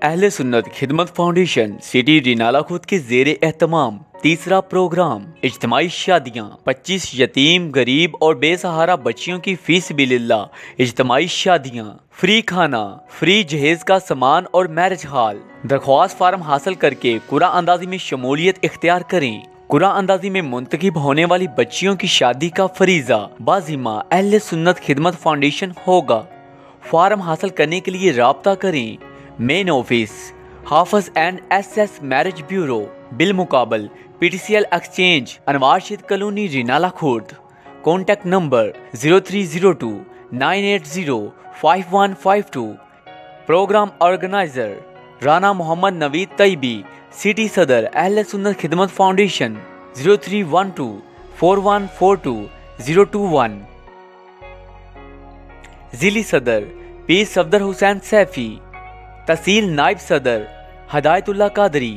अहले सुन्नत खिदमत फाउंडेशन सिटी रिनाला खुद के ज़ेरे एहतमाम तीसरा प्रोग्राम इज्तिमाई शादियाँ 25 यतीम गरीब और बेसहारा बच्चियों की फीस बिलिल्लाह इज्तिमाई शादियाँ, फ्री खाना, फ्री जहेज का सामान और मैरिज हॉल। दरख्वास्त फार्म हासिल करके कुरा अंदाजी में शमूलियत इख्तियार करें। कुरा अंदाजी में मुंतखब होने वाली बच्चियों की शादी का फरीजा बाजिमा अहले सुन्नत खिदमत फाउंडेशन होगा। फार्म हासिल करने के लिए राब्ता करें। Main office Hafiz and SS marriage bureau, बिलमुकाबल PTCL exchange, Anwarshid colony, Renala Khurd. Contact number 0302 980 5152। Program organiser Rana Mohammad Naveed Tayyabi, city सदर अहले सुन्नत खिदमत फाउंडेशन 0312 4142 021। जिली सदर पीर सफदर हुसैन सैफी, तहसील नायब सदर हदायतुल्लाह कादरी।